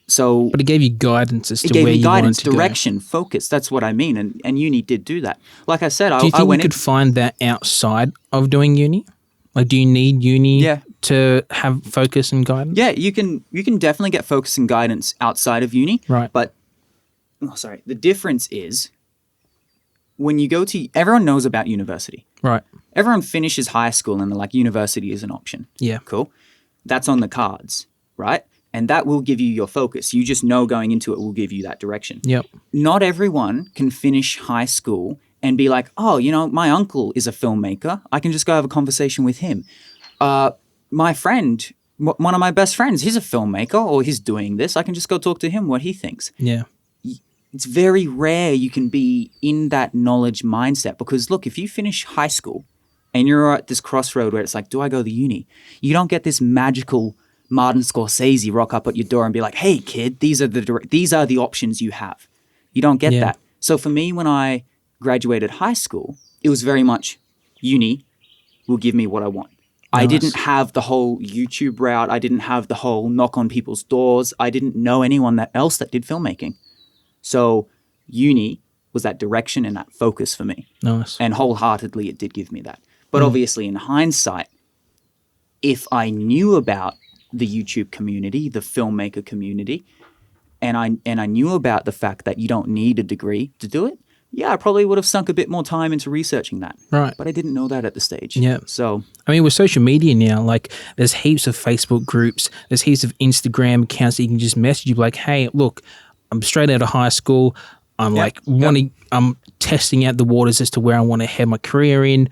Speaker 2: so,
Speaker 1: but it gave you guidance as to where you
Speaker 2: wanted to go. It gave me guidance, direction, focus. That's what I mean. And uni did do that. Like I said,
Speaker 1: do you think you could find that outside of doing uni? Like, do you need uni to have focus and guidance?
Speaker 2: Yeah, you can definitely get focus and guidance outside of uni.
Speaker 1: Right.
Speaker 2: But, the difference is when you go to, everyone knows about university.
Speaker 1: Right.
Speaker 2: Everyone finishes high school and they're like, university is an option.
Speaker 1: Yeah.
Speaker 2: Cool. That's on the cards, right? And that will give you your focus. You just know going into it will give you that direction.
Speaker 1: Yep.
Speaker 2: Not everyone can finish high school and be like, oh, you know, my uncle is a filmmaker. I can just go have a conversation with him. My friend, one of my best friends, he's a filmmaker, or he's doing this. I can just go talk to him what he thinks.
Speaker 1: Yeah.
Speaker 2: It's very rare you can be in that knowledge mindset, because look, if you finish high school and you're at this crossroad where it's like, do I go to uni? You don't get this magical Martin Scorsese rock up at your door and be like, hey kid, these are the options you have. You don't get that. So for me, when I graduated high school, it was very much uni will give me what I want. Nice. I didn't have the whole YouTube route. I didn't have the whole knock on people's doors. I didn't know anyone else that did filmmaking. So uni was that direction and that focus for me.
Speaker 1: Nice.
Speaker 2: And wholeheartedly it did give me that. But obviously in hindsight, if I knew about the YouTube community, the filmmaker community, and I knew about the fact that you don't need a degree to do it, I probably would have sunk a bit more time into researching that.
Speaker 1: Right.
Speaker 2: But I didn't know that at the stage.
Speaker 1: Yeah.
Speaker 2: So,
Speaker 1: I mean, with social media now, like there's heaps of Facebook groups, there's heaps of Instagram accounts that you can just message you like, hey, look, I'm straight out of high school. I'm I'm testing out the waters as to where I want to head my career in.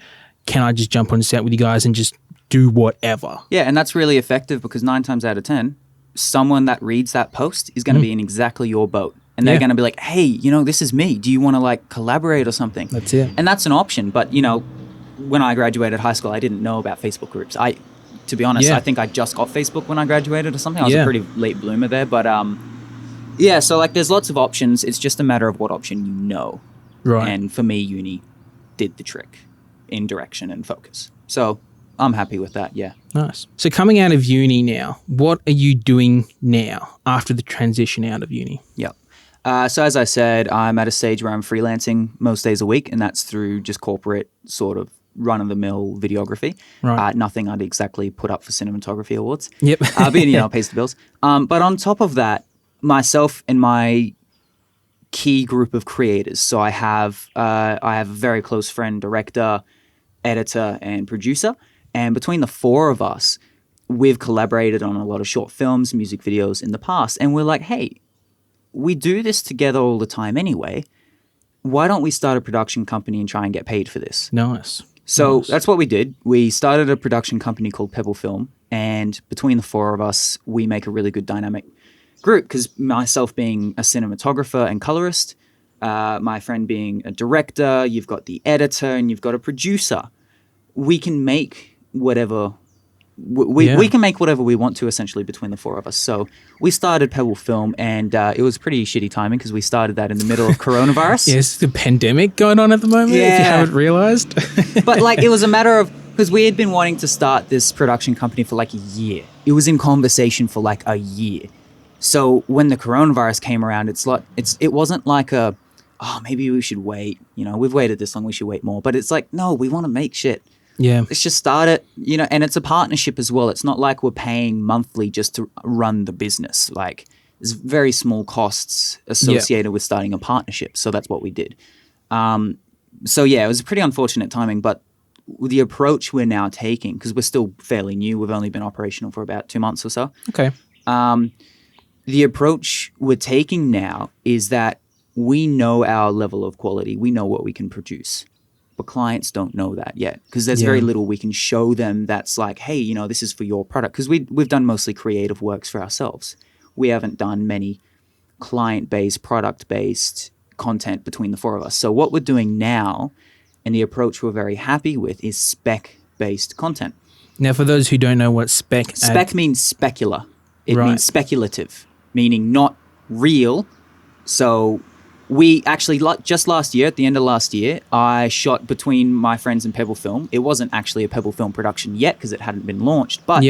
Speaker 1: Can I just jump on set with you guys and just do whatever?
Speaker 2: Yeah, and that's really effective, because 9 times out of 10, someone that reads that post is going to be in exactly your boat. And they're going to be like, hey, you know, this is me. Do you want to like collaborate or something?
Speaker 1: That's it.
Speaker 2: And that's an option. But, you know, when I graduated high school, I didn't know about Facebook groups. To be honest, I think I just got Facebook when I graduated or something. I was a pretty late bloomer there. But so like there's lots of options. It's just a matter of what option you know.
Speaker 1: Right.
Speaker 2: And for me, uni did the trick in direction and focus. So I'm happy with that, yeah.
Speaker 1: Nice. So coming out of uni now, what are you doing now after the transition out of uni?
Speaker 2: Yep. So as I said, I'm at a stage where I'm freelancing most days a week, and that's through just corporate sort of run-of-the-mill videography.
Speaker 1: Right.
Speaker 2: Nothing I'd exactly put up for cinematography awards.
Speaker 1: Yep.
Speaker 2: But, you know, pays the bills. But on top of that, myself and my key group of creators. So I have a very close friend, director, editor, and producer. And between the four of us, we've collaborated on a lot of short films, music videos in the past. And we're like, hey, we do this together all the time anyway. Why don't we start a production company and try and get paid for this?
Speaker 1: Nice.
Speaker 2: So
Speaker 1: Nice.
Speaker 2: that's what we did. We started a production company called Pebble Film, and between the four of us, we make a really good dynamic group, because myself being a cinematographer and colorist, my friend being a director, you've got the editor, and you've got a producer. We can make whatever we can make whatever we want to, essentially, between the four of us. So we started Pebble Film, and it was pretty shitty timing because we started that in the middle of coronavirus.
Speaker 1: Yes, the pandemic going on at the moment, if you
Speaker 2: Yeah.
Speaker 1: haven't realized.
Speaker 2: But like, it was a matter of, because we had been wanting to start this production company for like a year. It was in conversation for like a year. So when the coronavirus came around, it wasn't like maybe we should wait. We've waited this long, we should wait more. But it's like, no, we want to make shit.
Speaker 1: Yeah.
Speaker 2: Let's just start it, and it's a partnership as well. It's not like we're paying monthly just to run the business. Like, there's very small costs associated with starting a partnership. So that's what we did. So yeah, it was a pretty unfortunate timing, but the approach we're now taking, because we're still fairly new, we've only been operational for about 2 months or so.
Speaker 1: Okay.
Speaker 2: The approach we're taking now is that we know our level of quality. We know what we can produce. But clients don't know that yet, because there's very little we can show them that's like, hey, this is for your product. Because we've done mostly creative works for ourselves. We haven't done many client-based, product-based content between the four of us. So what we're doing now, and the approach we're very happy with, is spec-based content.
Speaker 1: Now, for those who don't know what spec
Speaker 2: means specular. It
Speaker 1: Right.
Speaker 2: means speculative, meaning not real. So we actually, just last year, at the end of last year, I shot between my friends in Pebble Film. It wasn't actually a Pebble Film production yet because it hadn't been launched, but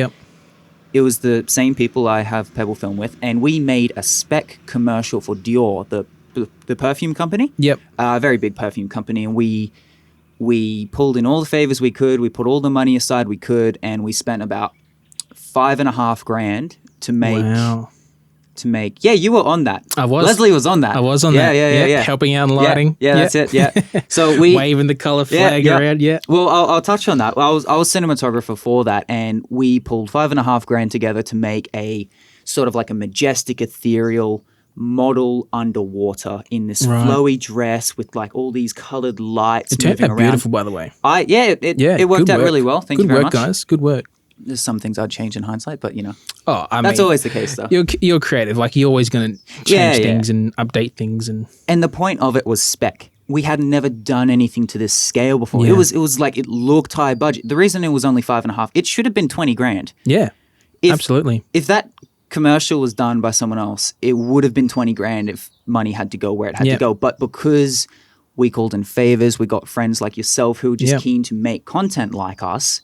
Speaker 2: it was the same people I have Pebble Film with, and we made a spec commercial for Dior, the perfume company.
Speaker 1: Yep.
Speaker 2: A very big perfume company, and we pulled in all the favors we could. We put all the money aside we could, and we spent about $5,500 to make.
Speaker 1: Wow.
Speaker 2: Yeah, you were on that.
Speaker 1: I was.
Speaker 2: Leslie was on that.
Speaker 1: I was on that.
Speaker 2: Yeah.
Speaker 1: Helping out in lighting.
Speaker 2: Yeah, that's it. Yeah. So we
Speaker 1: waving the color flag around. Yeah.
Speaker 2: Well, I'll touch on that. Well, I was cinematographer for that, and we pulled $5,500 together to make a sort of like a majestic, ethereal model underwater in this flowy dress with like all these colored lights
Speaker 1: It turned
Speaker 2: moving
Speaker 1: out
Speaker 2: around.
Speaker 1: beautiful, by the way.
Speaker 2: It worked out really well. Thank you very much.
Speaker 1: Good work, guys. Good work.
Speaker 2: There's some things I'd change in hindsight, but
Speaker 1: That's
Speaker 2: always the case, though.
Speaker 1: You're creative. Like, you're always going to change things and update things.
Speaker 2: And the point of it was spec. We had never done anything to this scale before.
Speaker 1: Yeah.
Speaker 2: It was like, it looked high budget. The reason it was only $5,500, it should have been $20,000.
Speaker 1: Yeah, absolutely.
Speaker 2: If that commercial was done by someone else, it would have been $20,000 if money had to go where it had to go. But because we called in favors, we got friends like yourself who were just keen to make content like us.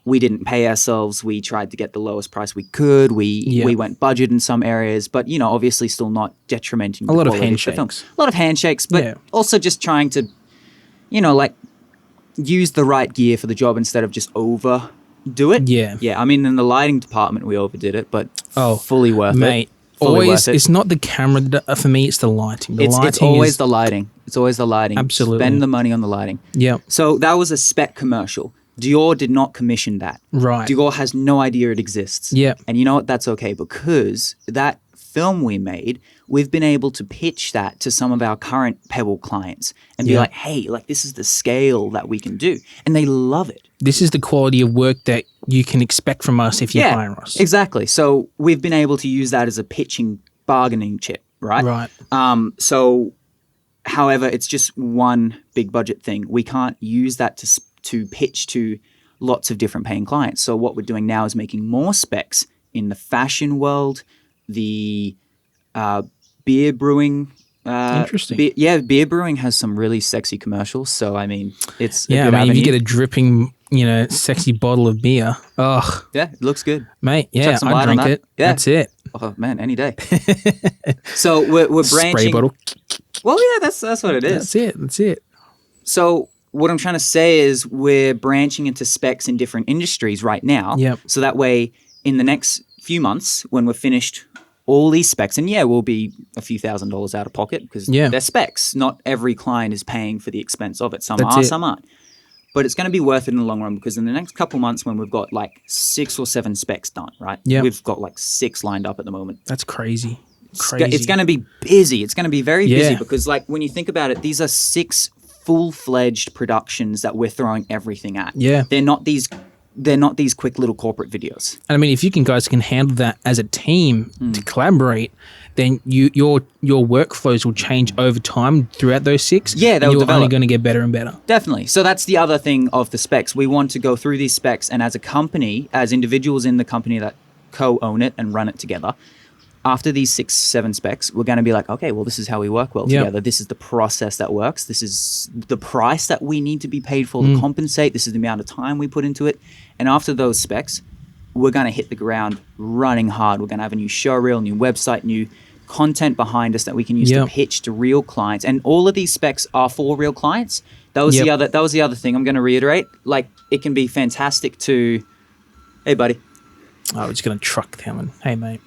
Speaker 2: We didn't pay ourselves. We tried to get the lowest price we could. We went budget in some areas, but obviously still not detrimenting the quality of the film. A lot of handshakes, but also just trying to, like, use the right gear for the job instead of just overdo it. Yeah. I mean, in the lighting department, we overdid it, but fully worth
Speaker 1: it. Always, it's not the camera for me. It's the lighting.
Speaker 2: It's always the lighting. It's always the lighting.
Speaker 1: Absolutely.
Speaker 2: Spend the money on the lighting.
Speaker 1: Yeah.
Speaker 2: So that was a spec commercial. Dior did not commission that.
Speaker 1: Right.
Speaker 2: Dior has no idea it exists.
Speaker 1: Yeah.
Speaker 2: And you know what? That's okay, because that film we made, we've been able to pitch that to some of our current Pebble clients and be like, hey, like, this is the scale that we can do. And they love it.
Speaker 1: This is the quality of work that you can expect from us if you hire us.
Speaker 2: Exactly. So we've been able to use that as a pitching, bargaining chip, right?
Speaker 1: Right.
Speaker 2: So, however, it's just one big budget thing. We can't use that to pitch to lots of different paying clients. So what we're doing now is making more specs in the fashion world, the beer brewing.
Speaker 1: Interesting.
Speaker 2: Beer brewing has some really sexy commercials. So, I mean, it's a good
Speaker 1: if
Speaker 2: avenue.
Speaker 1: you get a dripping, sexy bottle of beer,
Speaker 2: yeah, it looks good.
Speaker 1: Mate,
Speaker 2: Chuck some
Speaker 1: I'd
Speaker 2: light on
Speaker 1: drink
Speaker 2: that.
Speaker 1: it.
Speaker 2: Yeah.
Speaker 1: That's it.
Speaker 2: Oh, man, any day. So we're branching.
Speaker 1: Spray bottle.
Speaker 2: Well, yeah, that's what it is.
Speaker 1: That's it.
Speaker 2: So what I'm trying to say is we're branching into specs in different industries right now.
Speaker 1: Yep.
Speaker 2: So that way, in the next few months, when we're finished all these specs, and we'll be a few $1,000s out of pocket because they're specs. Not every client is paying for the expense of it. Some are, some aren't. But it's going to be worth it in the long run, because in the next couple months, when we've got like 6 or 7 specs done, right?
Speaker 1: Yeah.
Speaker 2: We've got like 6 lined up at the moment.
Speaker 1: That's crazy.
Speaker 2: It's going to be busy. It's going to be very busy, because like when you think about it, these are 6 full-fledged productions that we're throwing everything at.
Speaker 1: Yeah.
Speaker 2: They're not these quick little corporate videos.
Speaker 1: And I mean, if you guys can handle that as a team to collaborate, then your workflows will change over time throughout those 6.
Speaker 2: Yeah, they'll
Speaker 1: and you're
Speaker 2: develop.
Speaker 1: only going to get better and better.
Speaker 2: Definitely. So that's the other thing of the specs. We want to go through these specs, and as a company, as individuals in the company that co-own it and run it together, after these 6, 7 specs, we're going to be like, okay, well, this is how we work well together. This is the process that works. This is the price that we need to be paid for to compensate. This is the amount of time we put into it. And after those specs, we're going to hit the ground running hard. We're going to have a new showreel, new website, new content behind us that we can use to pitch to real clients. And all of these specs are for real clients. That was the other thing I'm going to reiterate. Like, it can be fantastic to, hey, buddy.
Speaker 1: Oh, we're just going to truck them and, hey, mate.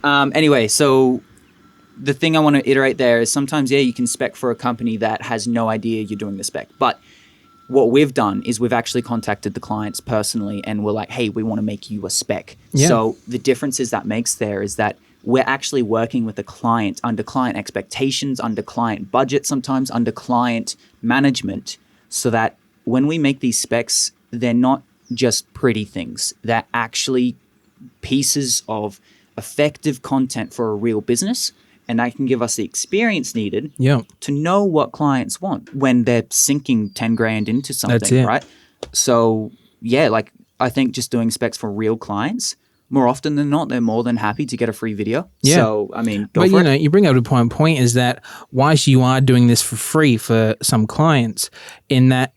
Speaker 2: Anyway, so the thing I want to iterate there is sometimes, you can spec for a company that has no idea you're doing the spec. But what we've done is we've actually contacted the clients personally, and we're like, hey, we want to make you a spec. Yeah. So the differences that makes there is that we're actually working with the client under client expectations, under client budget, sometimes under client management, so that when we make these specs, they're not just pretty things. They're actually pieces of effective content for a real business, and that can give us the experience needed to know what clients want when they're sinking 10 grand into something, right? So I think just doing specs for real clients, more often than not, they're more than happy to get a free video. Yeah. So, I mean, go for it.
Speaker 1: You bring up a point is that whilst you are doing this for free for some clients, in that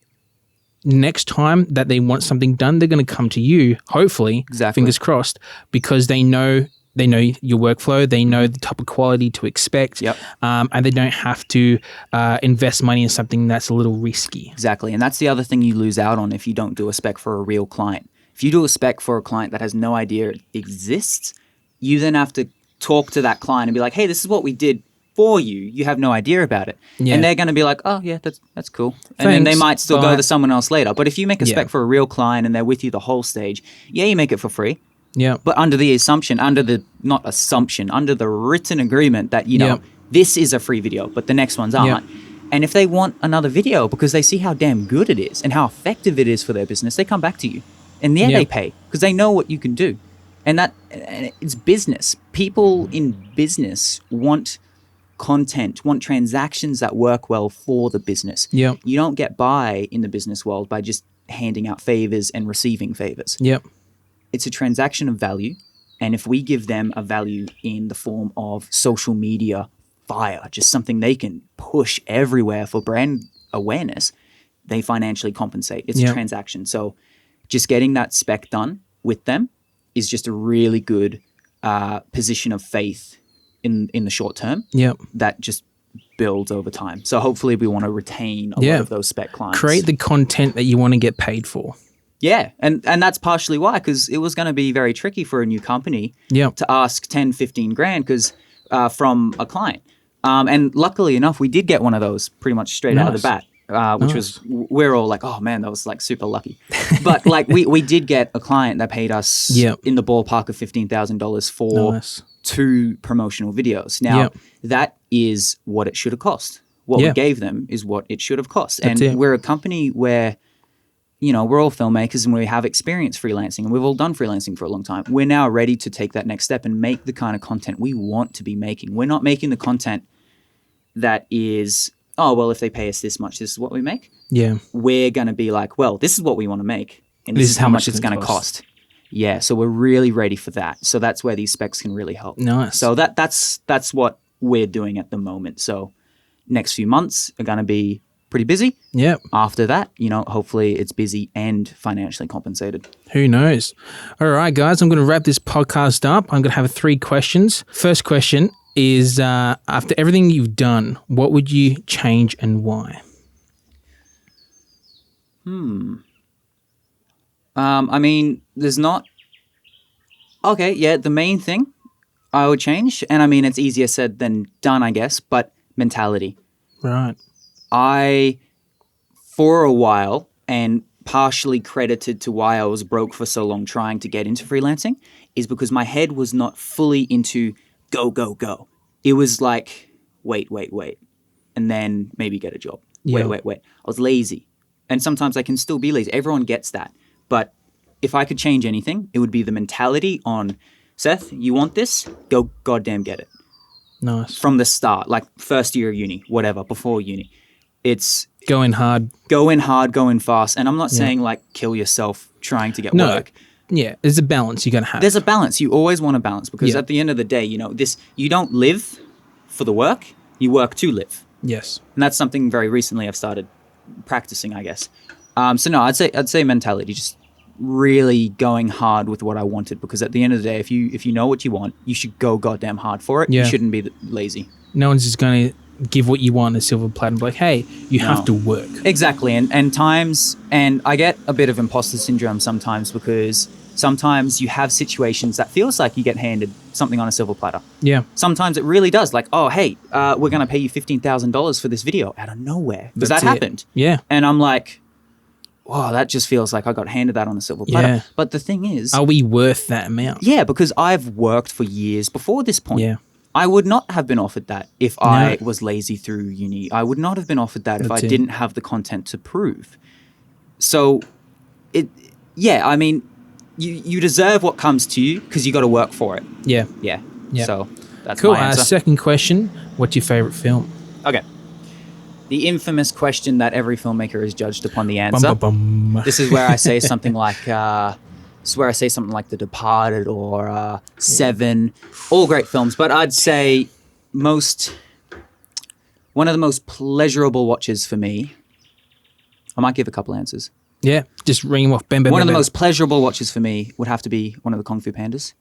Speaker 1: next time that they want something done, they're going to come to you, hopefully, fingers crossed, because they know your workflow, they know the type of quality to expect, and they don't have to invest money in something that's a little risky.
Speaker 2: Exactly, and that's the other thing you lose out on if you don't do a spec for a real client. If you do a spec for a client that has no idea it exists, you then have to talk to that client and be like, hey, this is what we did for you. You have no idea about it. Yeah. And they're going to be like, oh, yeah, that's cool. And then they might still go to someone else later. But if you make a spec for a real client and they're with you the whole stage, you make it for free. Yeah. But under the written agreement that, this is a free video, but the next ones aren't. And if they want another video because they see how damn good it is and how effective it is for their business, they come back to you. And they pay because they know what you can do. And it's business. People in business want content, want transactions that work well for the business. You don't get by in the business world by just handing out favors and receiving favors. It's a transaction of value. And if we give them a value in the form of social media fire, just something they can push everywhere for brand awareness, they financially compensate. It's a transaction. So just getting that spec done with them is just a really good position of faith in the short term that just builds over time. So hopefully we want to retain a lot of those spec clients.
Speaker 1: Create the content that you want to get paid for.
Speaker 2: Yeah, and that's partially why, because it was going to be very tricky for a new company to ask 10, 15 grand from a client. And luckily enough, we did get one of those pretty much straight out of the bat. Which was, we're all like, oh man, that was like super lucky. But like we did get a client that paid us in the ballpark of $15,000 for 2 promotional videos. Now that is what it should have cost. What we gave them is what it should have cost. And we're a company where, we're all filmmakers and we have experience freelancing and we've all done freelancing for a long time. We're now ready to take that next step and make the kind of content we want to be making. We're not making the content that is, oh, well, if they pay us this much, this is what we make. Yeah. We're going to be like, well, this is what we want to make, and this is how much it's going to cost. Yeah, so we're really ready for that. So that's where these specs can really help.
Speaker 1: Nice.
Speaker 2: So that's what we're doing at the moment. So next few months are going to be pretty busy.
Speaker 1: Yeah.
Speaker 2: After that, hopefully it's busy and financially compensated.
Speaker 1: Who knows? All right, guys, I'm going to wrap this podcast up. I'm going to have 3 questions. First question is, after everything you've done, what would you change and why?
Speaker 2: I mean, there's not... Okay, yeah, the main thing I would change, and I mean, it's easier said than done, I guess, but mentality.
Speaker 1: Right.
Speaker 2: For a while, and partially credited to why I was broke for so long trying to get into freelancing, is because my head was not fully into go, go, go. It was like, wait. and then maybe get a job.
Speaker 1: Yeah.
Speaker 2: Wait. I was lazy. And sometimes I can still be lazy. Everyone gets that. But if I could change anything, it would be the mentality on, Seth, you want this? Go goddamn get it.
Speaker 1: Nice.
Speaker 2: From the start, like first year of uni, whatever, before uni. It's
Speaker 1: Going hard.
Speaker 2: go in hard, go in fast. And I'm not saying like kill yourself trying to get work.
Speaker 1: Yeah, there's a balance you're going to have.
Speaker 2: There's a balance. You always want a balance because at the end of the day, you don't live for the work, you work to live.
Speaker 1: Yes.
Speaker 2: And that's something very recently I've started practicing, I guess. So no, I'd say mentality, just really going hard with what I wanted, because at the end of the day, if you know what you want, you should go goddamn hard for it.
Speaker 1: Yeah.
Speaker 2: You shouldn't be lazy.
Speaker 1: No one's just going to give what you want a silver platter and be like, hey, you have to work.
Speaker 2: Exactly. And I get a bit of imposter syndrome sometimes, because sometimes you have situations that feels like you get handed something on a silver platter.
Speaker 1: Yeah.
Speaker 2: Sometimes it really does. Like, oh, hey, we're going to pay you $15,000 for this video out of nowhere. Because that happened.
Speaker 1: Yeah.
Speaker 2: And I'm like, wow, that just feels like I got handed that on a silver platter.
Speaker 1: Yeah.
Speaker 2: But the thing is...
Speaker 1: Are we worth that amount?
Speaker 2: Yeah, because I've worked for years before this point.
Speaker 1: Yeah.
Speaker 2: I would not have been offered that if I was lazy through uni. I would not have been offered that if I didn't have the content to prove. So, I mean, you deserve what comes to you because you got to work for it.
Speaker 1: Yeah.
Speaker 2: Yeah. So, that's
Speaker 1: cool.
Speaker 2: my answer.
Speaker 1: Second question, what's your favorite film?
Speaker 2: Okay. The infamous question that every filmmaker is judged upon the answer. This is where I say something like... The Departed or Seven, all great films. But I'd say one of the most pleasurable watches for me, I might give a couple answers.
Speaker 1: Yeah, just ring them off. Bam, bam,
Speaker 2: One of
Speaker 1: bam,
Speaker 2: the
Speaker 1: bam.
Speaker 2: most pleasurable watches for me would have to be one of the Kung Fu Pandas.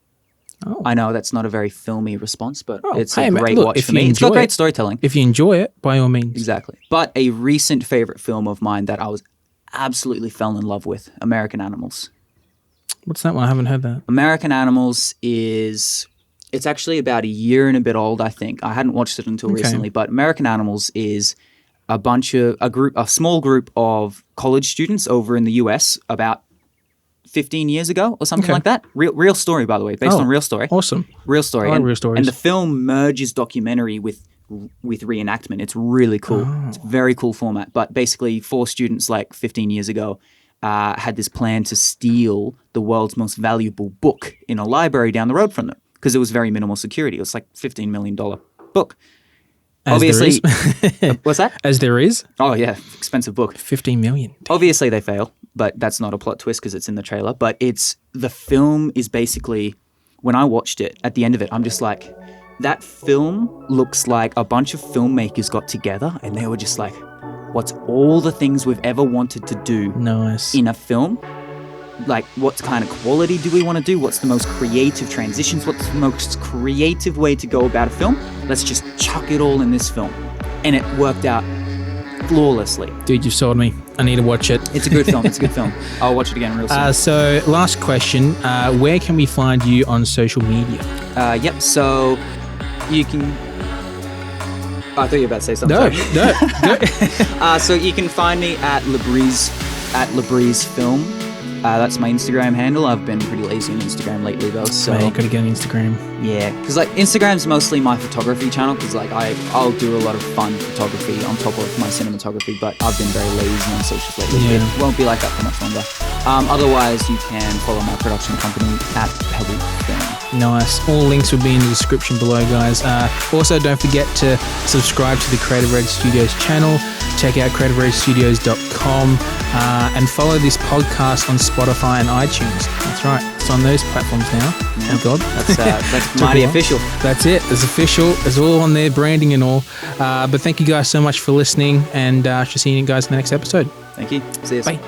Speaker 1: Oh.
Speaker 2: I know that's not a very filmy response, but it's
Speaker 1: hey,
Speaker 2: a
Speaker 1: man,
Speaker 2: great
Speaker 1: look,
Speaker 2: watch
Speaker 1: if
Speaker 2: for
Speaker 1: you
Speaker 2: me. It's got
Speaker 1: enjoy
Speaker 2: great
Speaker 1: it-
Speaker 2: storytelling.
Speaker 1: If you enjoy it, by all means.
Speaker 2: Exactly. But a recent favorite film of mine that I was absolutely fell in love with, American Animals.
Speaker 1: What's that one? I haven't heard that.
Speaker 2: American Animals it's actually about a year and a bit old, I think. I hadn't watched it until recently, but American Animals is a small group of college students over in the US about 15 years ago or something like that. Real story, by the way, based on real story.
Speaker 1: Awesome.
Speaker 2: Real story.
Speaker 1: I like
Speaker 2: and,
Speaker 1: real stories.
Speaker 2: and the film merges documentary with reenactment. It's really cool. It's a very cool format. But basically 4 students like 15 years ago had this plan to steal the world's most valuable book in a library down the road from them because it was very minimal security. It was like $15 million book. Obviously, what's that?
Speaker 1: As there is.
Speaker 2: Oh yeah, expensive book.
Speaker 1: 15 million.
Speaker 2: Obviously they fail, but that's not a plot twist because it's in the trailer. But the film is basically, when I watched it, at the end of it, I'm just like, that film looks like a bunch of filmmakers got together and they were just like, what's all the things we've ever wanted to do in a film? Like, what kind of quality do we want to do? What's the most creative transitions? What's the most creative way to go about a film? Let's just chuck it all in this film. And it worked out flawlessly.
Speaker 1: Dude, you've sold me. I need to watch it.
Speaker 2: It's a good film. It's a good film. I'll watch it again real soon.
Speaker 1: So, last question. Where can we find you on social media?
Speaker 2: So you can... I thought you were about to say something.
Speaker 1: No.
Speaker 2: So you can find me at Lebrese Film. That's my Instagram handle. I've been pretty lazy on Instagram lately though. So
Speaker 1: Man, gotta get on Instagram.
Speaker 2: Yeah, because like Instagram's mostly my photography channel because like I'll do a lot of fun photography on top of my cinematography, but I've been very lazy on socials lately.
Speaker 1: Yeah.
Speaker 2: It won't be like that for much longer. Otherwise, you can follow my production company at Pebble Film.
Speaker 1: Nice. All links will be in the description below, guys. Also, don't forget to subscribe to the Creative Red Studios channel. Check out creativeredstudios.com and follow this podcast on Spotify and iTunes. That's right. It's on those platforms now. Thank God.
Speaker 2: That's mighty official.
Speaker 1: That's it. It's official. It's all on there, branding and all. But thank you guys so much for listening, and I shall see you guys in the next episode.
Speaker 2: Thank you. See you.
Speaker 1: Bye.